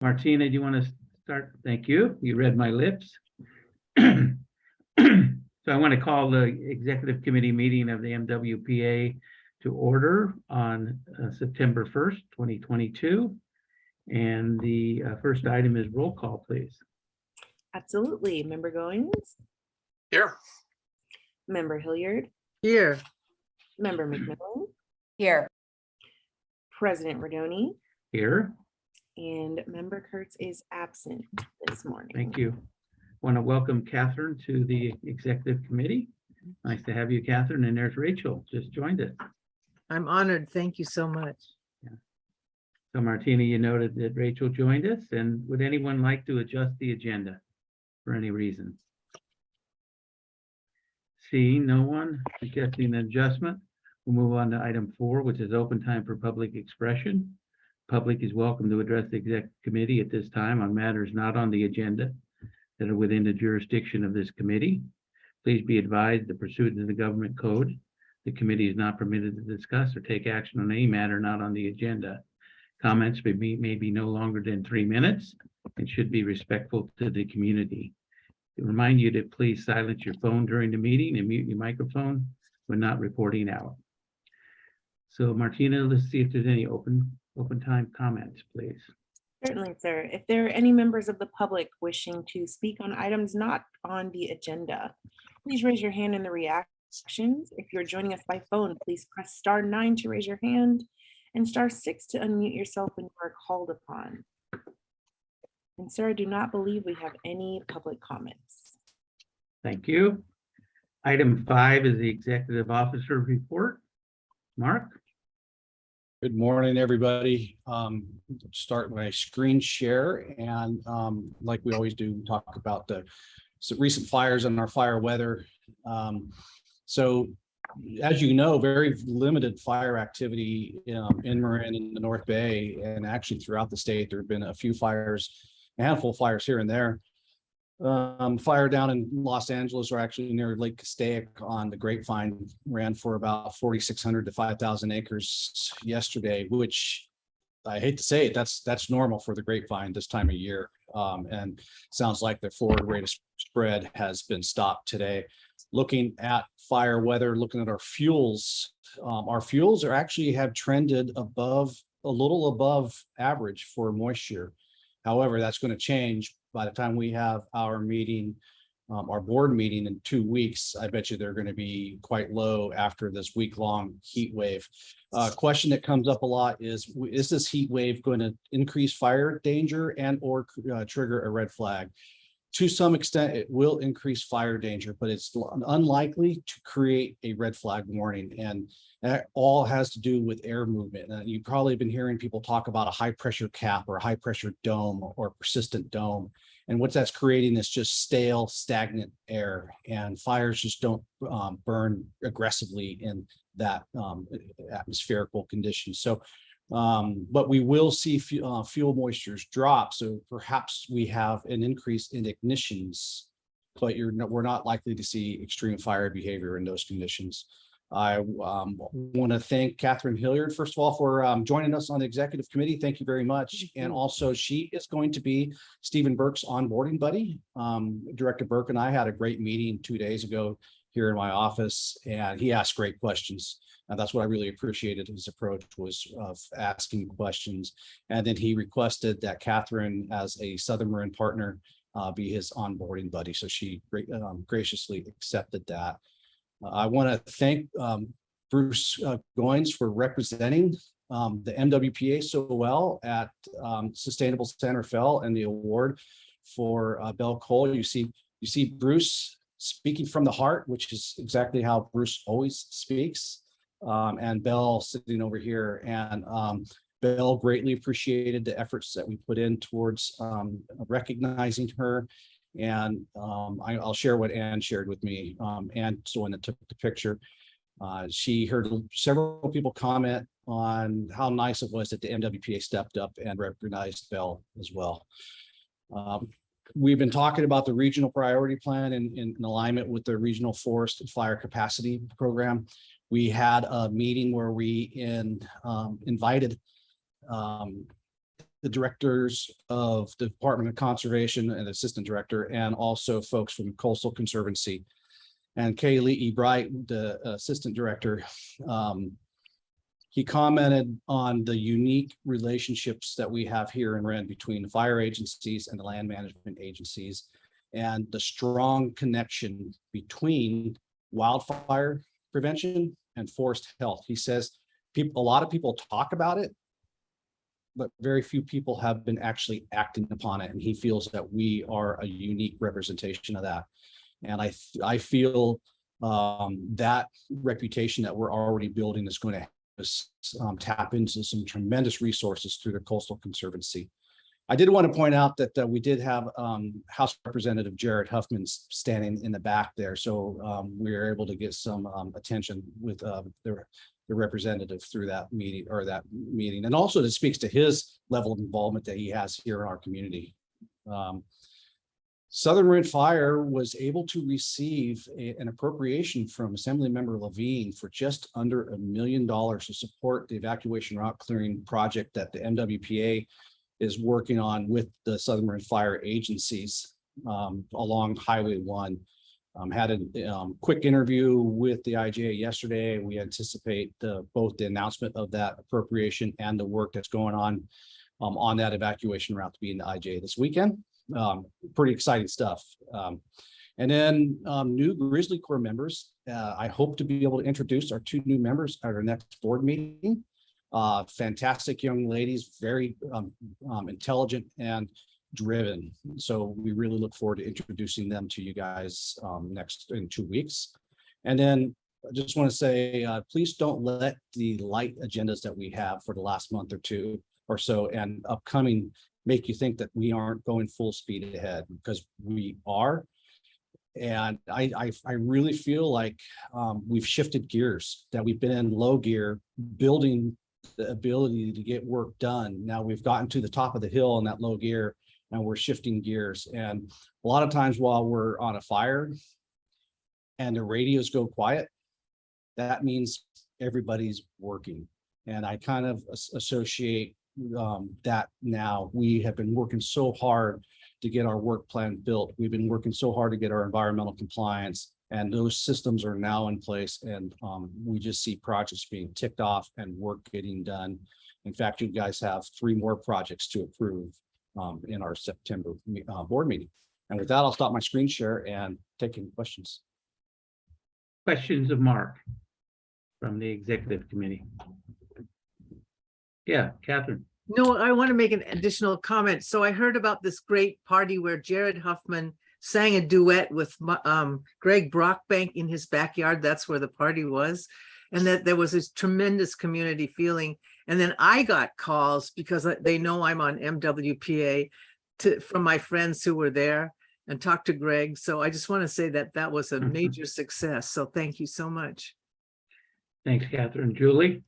Martina, do you want to start? Thank you. You read my lips. So I want to call the executive committee meeting of the MWPA to order on September 1st, 2022. And the first item is roll call, please. Absolutely. Member Goins? Here. Member Hilliard? Here. Member McMillan? Here. President Rodoni? Here. And Member Kurtz is absent this morning. Thank you. I want to welcome Catherine to the executive committee. Nice to have you, Catherine. And there's Rachel, just joined us. I'm honored. Thank you so much. So Martina, you noted that Rachel joined us, and would anyone like to adjust the agenda for any reason? See no one suggesting an adjustment. We'll move on to item 4, which is open time for public expression. Public is welcome to address the executive committee at this time on matters not on the agenda that are within the jurisdiction of this committee. Please be advised that pursuant to the government code, the committee is not permitted to discuss or take action on any matter not on the agenda. Comments may be no longer than 3 minutes and should be respectful to the community. To remind you to please silence your phone during the meeting and mute your microphone when not reporting out. So Martina, let's see if there's any open time comments, please. Certainly, sir. If there are any members of the public wishing to speak on items not on the agenda, please raise your hand in the reactions. If you're joining us by phone, please press *9 to raise your hand and *6 to unmute yourself when you are called upon. And sir, I do not believe we have any public comments. Thank you. Item 5 is the executive officer report. Mark? Good morning, everybody. Start my screen share and like we always do, talk about the recent fires and our fire weather. So as you know, very limited fire activity in Marin in the North Bay, and actually throughout the state. There have been a few fires, a handful of fires here and there. Fire down in Los Angeles, or actually near Lake Castaic on the Grapevine, ran for about 4,600 to 5,000 acres yesterday, which I hate to say it, that's normal for the Grapevine this time of year. And sounds like the forward rate of spread has been stopped today. Looking at fire weather, looking at our fuels are actually have trended a little above average for moisture. However, that's going to change by the time we have our meeting, our board meeting in 2 weeks. I bet you they're going to be quite low after this week-long heat wave. Question that comes up a lot is this heat wave going to increase fire danger and or trigger a red flag? To some extent, it will increase fire danger, but it's unlikely to create a red flag warning. And that all has to do with air movement. You've probably been hearing people talk about a high pressure cap or a high pressure dome or persistent dome. And what that's creating is just stale, stagnant air, and fires just don't burn aggressively in that atmospherical condition. So, but we will see fuel moistures drop. So perhaps we have an increase in ignitions, but we're not likely to see extreme fire behavior in those conditions. I want to thank Catherine Hilliard, first of all, for joining us on the executive committee. Thank you very much. And also, she is going to be Stephen Burke's onboarding buddy. Director Burke and I had a great meeting 2 days ago here in my office, and he asked great questions. And that's what I really appreciated. His approach was of asking questions. And then he requested that Catherine, as a Southern Marin partner, be his onboarding buddy. So she graciously accepted that. I want to thank Bruce Goins for representing the MWPA so well at Sustainable Santa Fe, and the award for Belle Cole. You see Bruce speaking from the heart, which is exactly how Bruce always speaks. And Belle sitting over here, and Belle greatly appreciated the efforts that we put in towards recognizing her. And I'll share what Ann shared with me. Ann's the one that took the picture. She heard several people comment on how nice it was that the MWPA stepped up and recognized Belle as well. We've been talking about the regional priority plan in alignment with the regional forest and fire capacity program. We had a meeting where we invited the directors of the Department of Conservation and assistant director, and also folks from Coastal Conservancy. And Kaylee E. Bright, the assistant director, he commented on the unique relationships that we have here in Wren between the fire agencies and the land management agencies, and the strong connection between wildfire prevention and forest health. He says a lot of people talk about it, but very few people have been actually acting upon it. And he feels that we are a unique representation of that. And I feel that reputation that we're already building is going to help us tap into some tremendous resources through the Coastal Conservancy. I did want to point out that we did have House Representative Jared Huffman standing in the back there. So we were able to get some attention with the representative through that meeting. And also it speaks to his level of involvement that he has here in our community. Southern Wren Fire was able to receive an appropriation from Assemblymember Levine for just under $1 million to support the evacuation route clearing project that the MWPA is working on with the Southern Wren Fire agencies along Highway 1. Had a quick interview with the IGA yesterday. We anticipate both the announcement of that appropriation and the work that's going on that evacuation route to be in the IGA this weekend. Pretty exciting stuff. And then new Grizzly Corps members. I hope to be able to introduce our 2 new members at our next board meeting. Fantastic young ladies, very intelligent and driven. So we really look forward to introducing them to you guys next in 2 weeks. And then I just want to say, please don't let the light agendas that we have for the last month or 2 or so and upcoming make you think that we aren't going full speed ahead, because we are. And I really feel like we've shifted gears, that we've been in low gear, building the ability to get work done. Now we've gotten to the top of the hill in that low gear, and we're shifting gears. And a lot of times while we're on a fire and the radios go quiet, that means everybody's working. And I kind of associate that now. We have been working so hard to get our work plan built. We've been working so hard to get our environmental compliance, and those systems are now in place. And we just see projects being ticked off and work getting done. In fact, you guys have 3 more projects to approve in our September board meeting. And with that, I'll stop my screen share and take any questions. Questions of Mark from the executive committee? Yeah, Catherine. No, I want to make an additional comment. So I heard about this great party where Jared Huffman sang a duet with Greg Brockbank in his backyard. That's where the party was. And that there was this tremendous community feeling. And then I got calls because they know I'm on MWPA from my friends who were there and talked to Greg. So I just want to say that that was a major success. So thank you so much. Thanks, Catherine. Julie?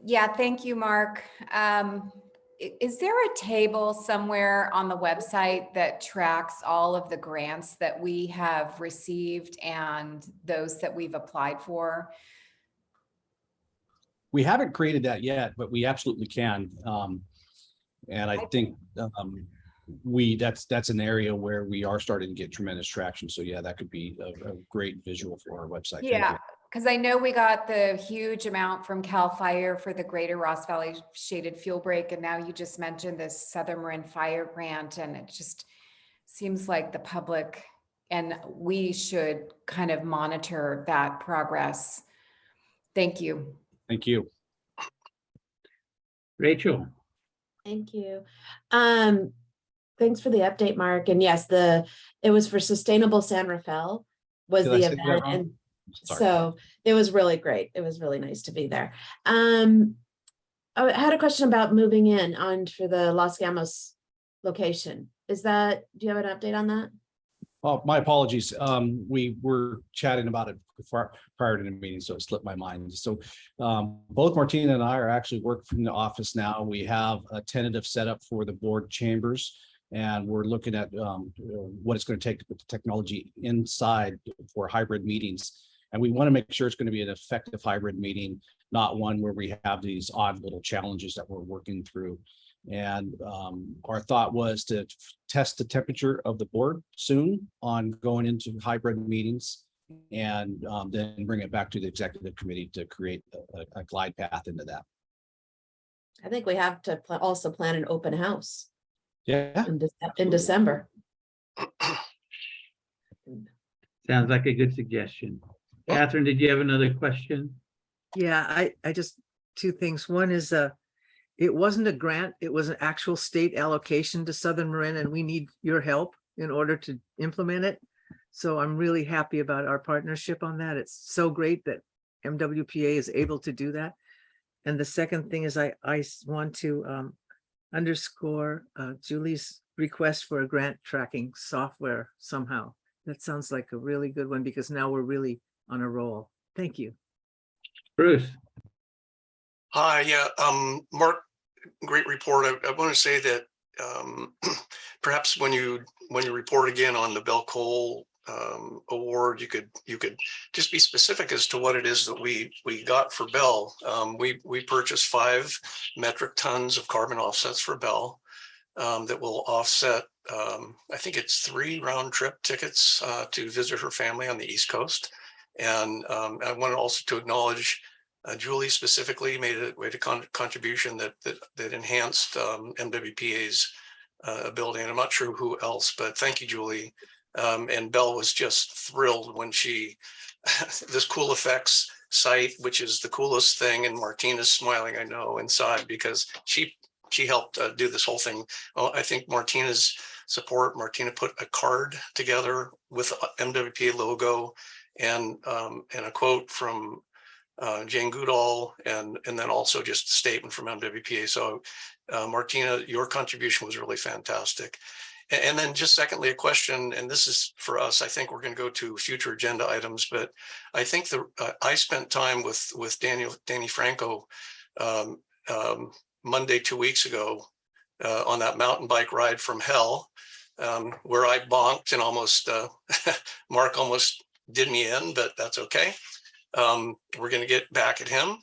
Yeah, thank you, Mark. Is there a table somewhere on the website that tracks all of the grants that we have received and those that we've applied for? We haven't created that yet, but we absolutely can. And I think that's an area where we are starting to get tremendous traction. So yeah, that could be a great visual for our website. Yeah, because I know we got the huge amount from CAL FIRE for the Greater Ross Valley Shaded Fuel Break. And now you just mentioned this Southern Wren Fire grant, and it just seems like the public and we should kind of monitor that progress. Thank you. Thank you. Rachel? Thank you. Thanks for the update, Mark. And yes, it was for Sustainable San Rafael was Did the I say that event. wrong? And Sorry. so it was really great. It was really nice to be there. I had a question about moving in on for the Los Gamos location. Do you have an update on that? Oh, my apologies. We were chatting about it prior to the meeting, so it slipped my mind. So both Martina and I are actually working from the office now. We have a tentative setup for the board chambers, and we're looking at what it's going to take to put the technology inside for hybrid meetings. And we want to make sure it's going to be an effective hybrid meeting not one where we have these odd little challenges that we're working through. And our thought was to test the temperature of the board soon on going into hybrid meetings, and then bring it back to the executive committee to create a glide path into that. I think we have to also plan an open house Yeah. in December. Sounds like a good suggestion. Catherine, did you have another question? Yeah, I just, two things. One is, it wasn't a grant, it was an actual state allocation to Southern Marin, and we need your help in order to implement it. So I'm really happy about our partnership on that. It's so great that MWPA is able to do that. And the second thing is I want to underscore Julie's request for a grant tracking software somehow. That sounds like a really good one, because now we're really on a roll. Thank you. Bruce? Hi, yeah, Mark, great report. I want to say that perhaps when you report again on the Bell Cole award, you could just be specific as to what it is that we got for Bell. We purchased 5 metric tons of carbon offsets for Bell that will offset, I think it's 3 round trip tickets to visit her family on the East Coast. And I wanted also to acknowledge Julie specifically made a contribution that enhanced MWPA's ability, and I'm not sure who else, but thank you, Julie. And Belle was just thrilled when she, this Cool Effects site, which is the coolest thing, and Martina's smiling, I know, inside, because she helped do this whole thing. Well, I think Martina's support, Martina put a card together with MWPA logo and a quote from Jane Goodall, and then also just a statement from MWPA. So Martina, your contribution was really fantastic. And then just secondly, a question, and this is for us, I think we're going to go to future agenda items, but I think I spent time with Danny Franco Monday 2 weeks ago on that mountain bike ride from hell, where I bonked and almost Mark almost did me in, but that's okay. We're going to get back at him.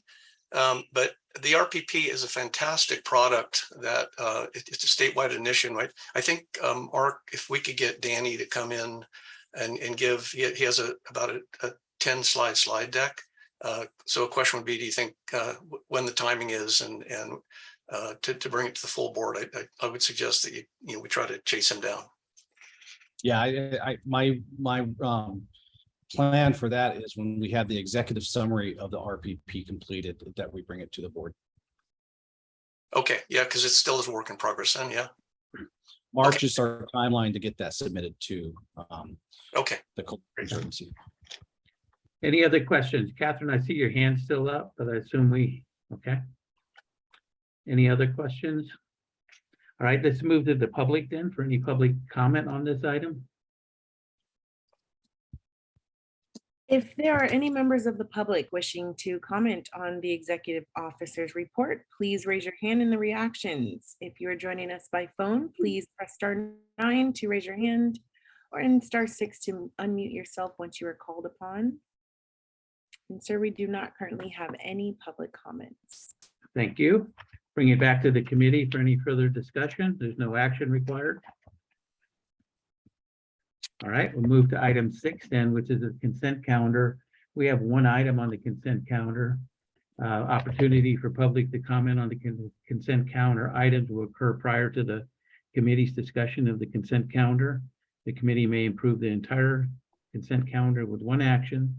But the RPP is a fantastic product that it's a statewide initiative, right? I think, Mark, if we could get Danny to come in and give, he has about a 10 slide deck. So a question would be, do you think when the timing is and to bring it to the full board? I would suggest that we try to chase him down. Yeah, my plan for that is when we have the executive summary of the RPP completed, that we bring it to the board. Okay, yeah, because it still is a work in progress then, yeah. March is our timeline to get that submitted to Okay. the agency. Any other questions? Catherine, I see your hand still up, but I assume okay. Any other questions? All right, let's move to the public then for any public comment on this item. If there are any members of the public wishing to comment on the executive officer's report, please raise your hand in the reactions. If you are joining us by phone, please press *9 to raise your hand, or in *6 to unmute yourself once you are called upon. And sir, we do not currently have any public comments. Thank you. Bring it back to the committee for any further discussion. There's no action required. All right, we'll move to item 6 then, which is a consent calendar. We have one item on the consent calendar. Opportunity for public to comment on the consent calendar items will occur prior to the committee's discussion of the consent calendar. The committee may approve the entire consent calendar with one action,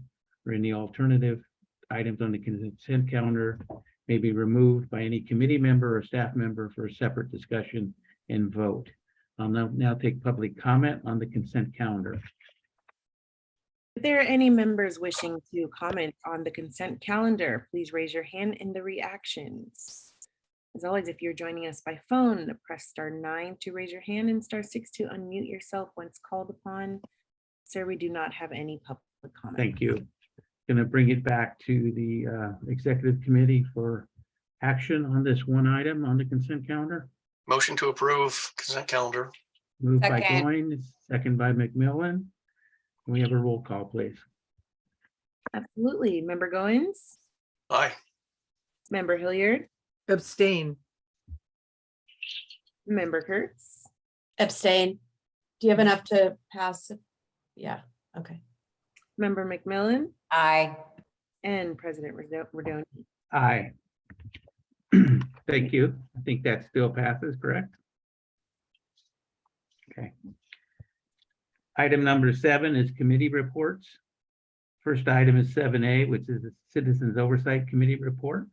or any alternative items on the consent calendar may be removed by any committee member or staff member for a separate discussion and vote. I'll now take public comment on the consent calendar. If there are any members wishing to comment on the consent calendar, please raise your hand in the reactions. As always, if you're joining us by phone, press *9 to raise your hand and *6 to unmute yourself once called upon. Sir, we do not have any public comment. Thank you. Going to bring it back to the executive committee for action on this one item on the consent calendar. Motion to approve consent calendar. Moved by Second. Goins, second by McMillan. Can we have a roll call, please? Absolutely. Member Goins, Aye. Member Hilliard, Abstain. Member Kurtz, Abstain. Do you have enough to pass? Yeah, okay. Member McMillan, Aye. and President Rodoni. Aye. Thank you. I think that still passes, correct? Okay. Item number 7 is committee reports. First item is 7A, which is the Citizens Oversight Committee report.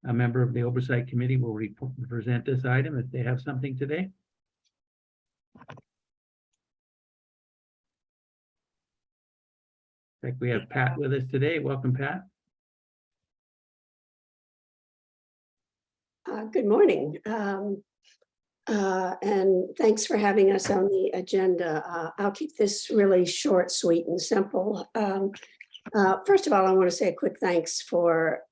A member of the Oversight Committee will present this item if they have something today. I think we have Pat with us today. Welcome, Pat. Good morning. And thanks for having us on the agenda. I'll keep this really short, sweet, and simple. First of all, I want to say a quick thanks for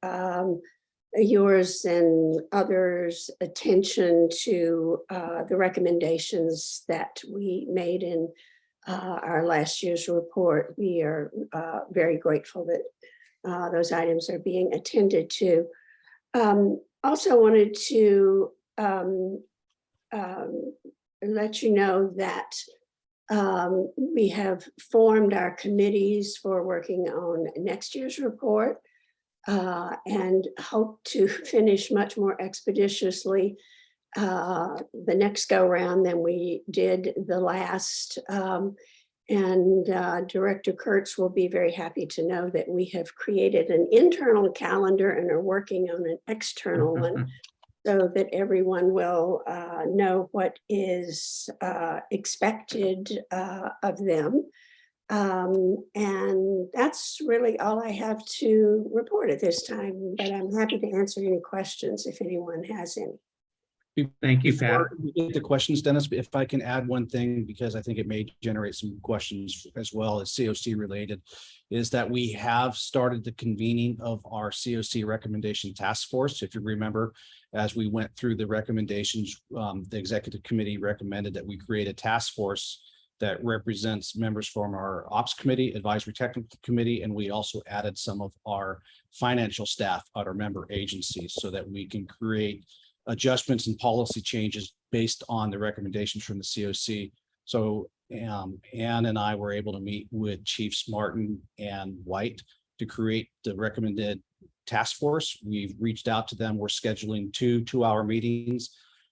yours and others' attention to the recommendations that we made in our last year's report. We are very grateful that those items are being attended to. Also wanted to let you know that we have formed our committees for working on next year's report and hope to finish much more expeditiously the next go round than we did the last. And Director Kurtz will be very happy to know that we have created an internal calendar and are working on an external one so that everyone will know what is expected of them. And that's really all I have to report at this time, but I'm happy to answer any questions if anyone has any. Thank you, Pat. Before we get to questions, Dennis, if I can add one thing, because I think it may generate some questions as well as COC related, is that we have started the convening of our COC recommendation task force. If you remember, as we went through the recommendations, the executive committee recommended that we create a task force that represents members from our ops committee, advisory technical committee, and we also added some of our financial staff at our member agencies so that we can create adjustments and policy changes based on the recommendations from the COC. So Ann and I were able to meet with Chiefs Martin and White to create the recommended task force. We've reached out to them. We're scheduling two-hour meetings,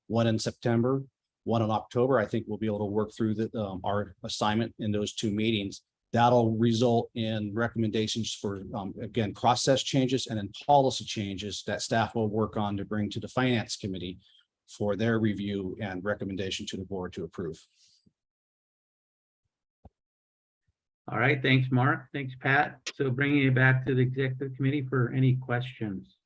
one in September, one in October. I think we'll be able to work through our assignment in those 2 meetings. That'll result in recommendations for, again, process changes and then policy changes that staff will work on to bring to the finance committee for their review and recommendation to the board to approve. All right, thanks, Mark. Thanks, Pat. So bringing it back to the executive committee for any questions.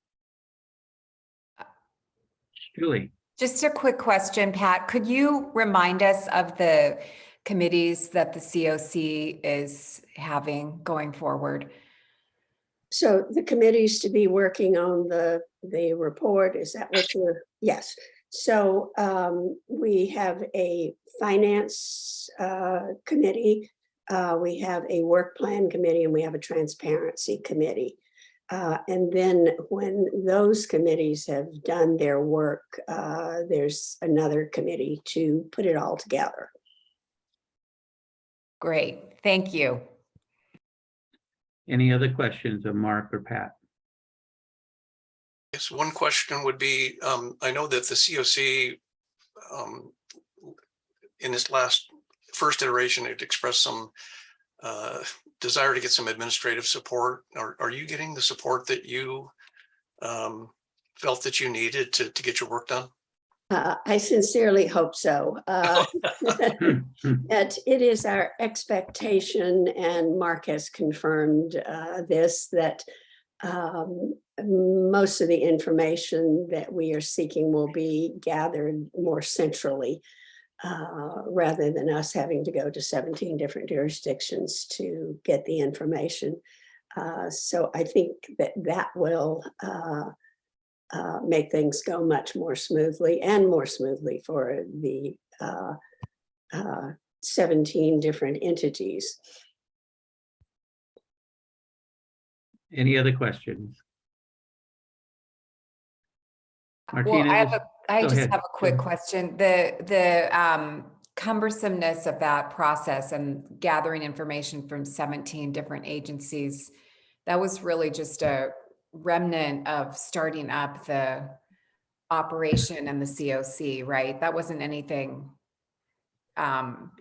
Julie. Just a quick question, Pat. Could you remind us of the committees that the COC is having going forward? So the committees to be working on the report, is that what you're, yes. So we have a finance committee, we have a work plan committee, and we have a transparency committee. And then when those committees have done their work, there's another committee to put it all together. Great, thank you. Any other questions of Mark or Pat? Yes, one question would be, I know that the COC in its first iteration, it expressed some desire to get some administrative support. Are you getting the support that you felt that you needed to get your work done? I sincerely hope so. That it is our expectation, and Mark has confirmed this, that most of the information that we are seeking will be gathered more centrally, rather than us having to go to 17 different jurisdictions to get the information. So I think that will make things go much more smoothly for the 17 different entities. Any other questions? Martina, I go just ahead. have a quick question. The cumbersomeness of that process and gathering information from 17 different agencies, that was really just a remnant of starting up the operation and the COC, right? That wasn't anything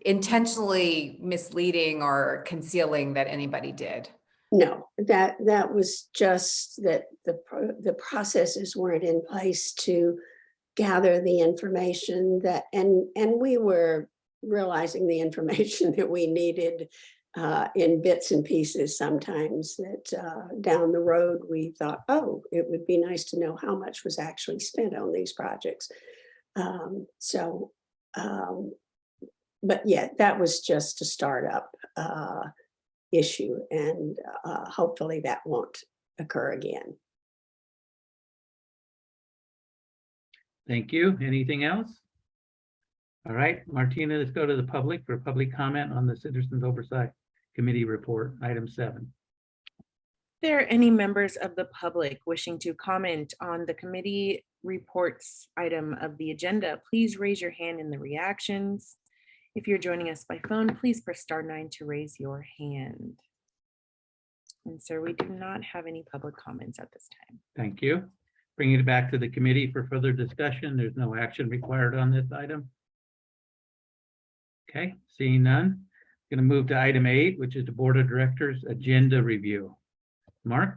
intentionally misleading or concealing that anybody did. No, that was just that the processes weren't in place to gather the information that, and we were realizing the information that we needed in bits and pieces sometimes, that down the road we thought, oh, it would be nice to know how much was actually spent on these projects. But yeah, that was just a startup issue, and hopefully that won't occur again. Thank you. Anything else? All right, Martina, let's go to the public for public comment on the Citizens Oversight Committee report, item 7. If there are any members of the public wishing to comment on the committee reports item of the agenda, please raise your hand in the reactions. If you're joining us by phone, please press *9 to raise your hand. And sir, we do not have any public comments at this time. Thank you. Bringing it back to the committee for further discussion. There's no action required on this item. Okay, seeing none. Going to move to item 8, which is the Board of Directors agenda review. Mark?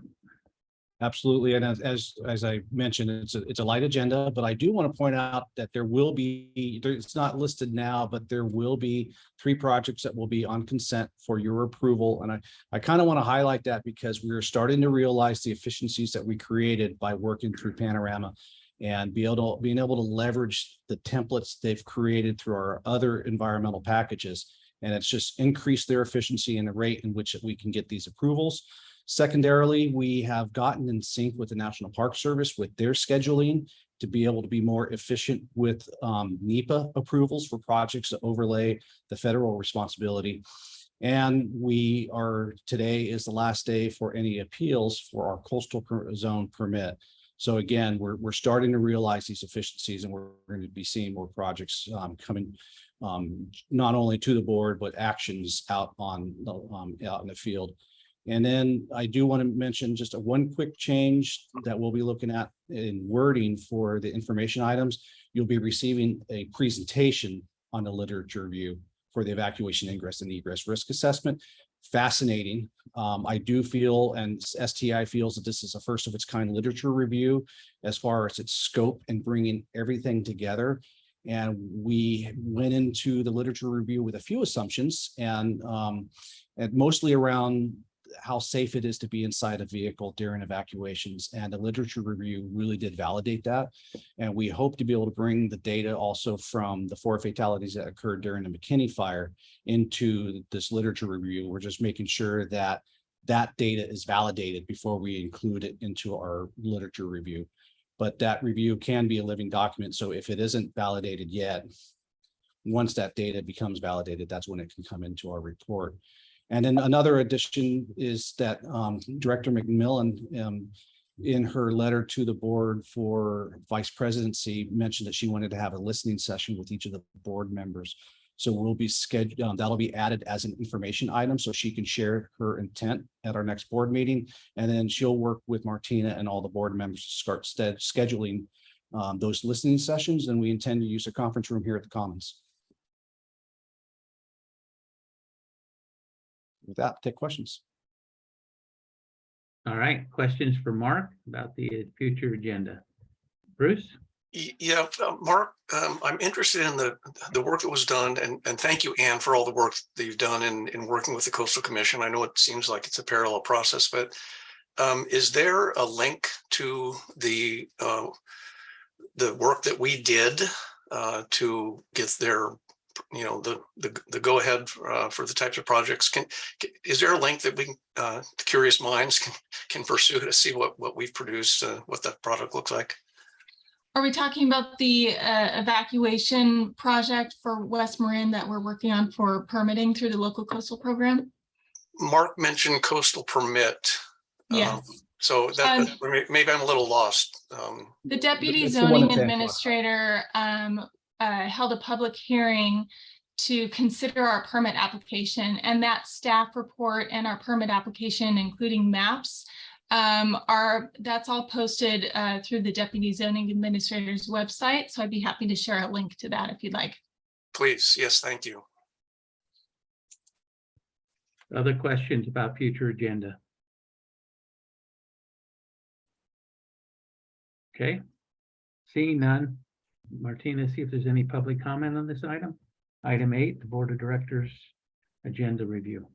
Absolutely, and as I mentioned, it's a light agenda, but I do want to point out that there will be, it's not listed now, but there will be 3 projects that will be on consent for your approval. And I kind of want to highlight that because we are starting to realize the efficiencies that we created by working through Panorama and being able to leverage the templates they've created through our other environmental packages. And it's just increased their efficiency and the rate in which we can get these approvals. Secondarily, we have gotten in sync with the National Park Service with their scheduling to be able to be more efficient with NEPA approvals for projects that overlay the federal responsibility. And today is the last day for any appeals for our coastal zone permit. So again, we're starting to realize these efficiencies, and we're going to be seeing more projects coming not only to the board, but actions out in the field. And then I do want to mention just one quick change that we'll be looking at in wording for the information items. You'll be receiving a presentation on the literature review for the evacuation, ingress, and egress risk assessment. Fascinating. I do feel, and STI feels, that this is a first of its kind literature review as far as its scope and bringing everything together. And we went into the literature review with a few assumptions, and mostly around how safe it is to be inside a vehicle during evacuations. And the literature review really did validate that. And we hope to be able to bring the data also from the 4 fatalities that occurred during the McKinney fire into this literature review. We're just making sure that that data is validated before we include it into our literature review. But that review can be a living document. So if it isn't validated yet, once that data becomes validated, that's when it can come into our report. And then another addition is that Director McMillan, in her letter to the board for vice presidency, mentioned that she wanted to have a listening session with each of the board members. So we'll be scheduled, that'll be added as an information item so she can share her intent at our next board meeting. And then she'll work with Martina and all the board members to start scheduling those listening sessions. And we intend to use a conference room here at the Commons. With that, take questions. All right, questions for Mark about the future agenda. Bruce? Yeah, Mark, I'm interested in the work that was done, and thank you, Ann, for all the work that you've done in working with the Coastal Commission. I know it seems like it's a parallel process, but is there a link to the work that we did to get their, the go ahead for the types of projects? Is there a link that we curious minds can pursue to see what we've produced, what that product looks like? Are we talking about the evacuation project for West Marin that we're working on for permitting through the local coastal program? Mark mentioned coastal permit. Yes. So maybe I'm a little lost. The deputy That's the one zoning at 10 o'clock. administrator held a public hearing to consider our permit application, and that staff report and our permit application, including maps, that's all posted through the deputy zoning administrator's website. So I'd be happy to share a link to that if you'd like. Please, yes, thank you. Other questions about future agenda? Okay, seeing none. Martina, see if there's any public comment on this item. Item 8, the Board of Directors agenda review.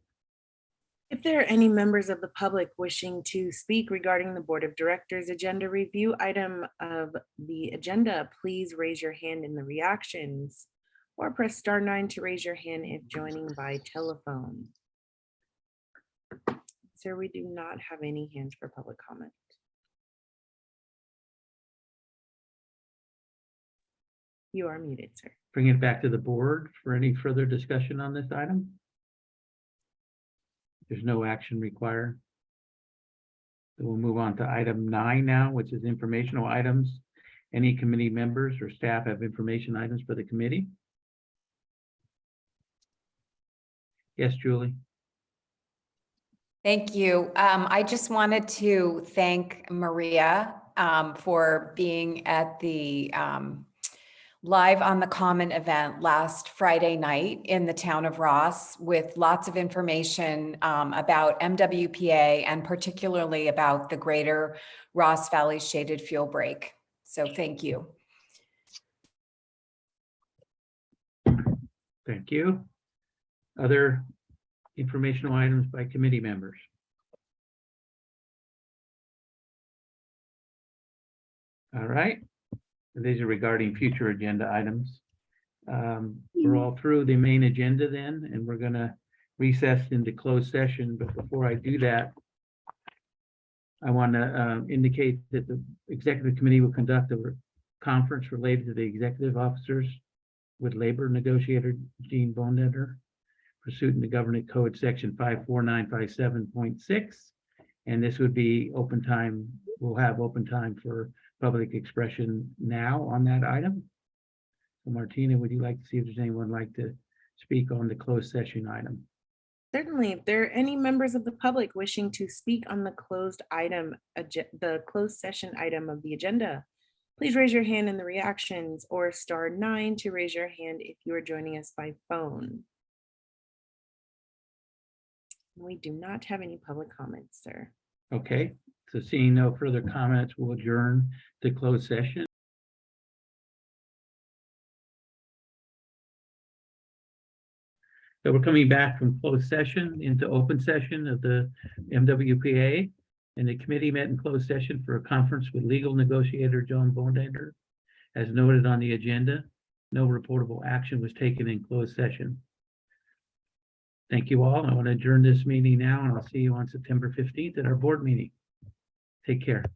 If there are any members of the public wishing to speak regarding the Board of Directors agenda review item of the agenda, please raise your hand in the reactions or press star 9 to raise your hand if joining by telephone. Sir, we do not have any hands for public comment. You are muted, sir. Bring it back to the board for any further discussion on this item. There's no action required. So we'll move on to item 9 now, which is informational items. Any committee members or staff have information items for the committee? Yes, Julie. Thank you. I just wanted to thank Maria for being at the Live on the Common event last Friday night in the town of Ross with lots of information about MWPA and particularly about the Greater Ross Valley Shaded Fuel Break. So thank you. Thank you. Other informational items by committee members? All right. These are regarding future agenda items. We're all through the main agenda then, and we're going to recess into closed session. But before I do that, I want to indicate that the executive committee will conduct a conference related to the executive officers with labor negotiator Gene Boneder, pursuant to Government Code Section 54957.6. And this would be open time. We'll have open time for public expression now on that item. So Martina, would you like to see if there's anyone like to speak on the closed session item? Certainly, if there are any members of the public wishing to speak on the closed session item of the agenda, please raise your hand in the reactions or star 9 to raise your hand if you are joining us by phone. We do not have any public comments, sir. Okay, so seeing no further comments, we'll adjourn to closed session. So we're coming back from closed session into open session of the MWPA, and the committee met in closed session for a conference with legal negotiator John Boneder. As noted on the agenda, no reportable action was taken in closed session. Thank you all. I want to adjourn this meeting now, and I'll see you on September 15th at our board meeting. Take care.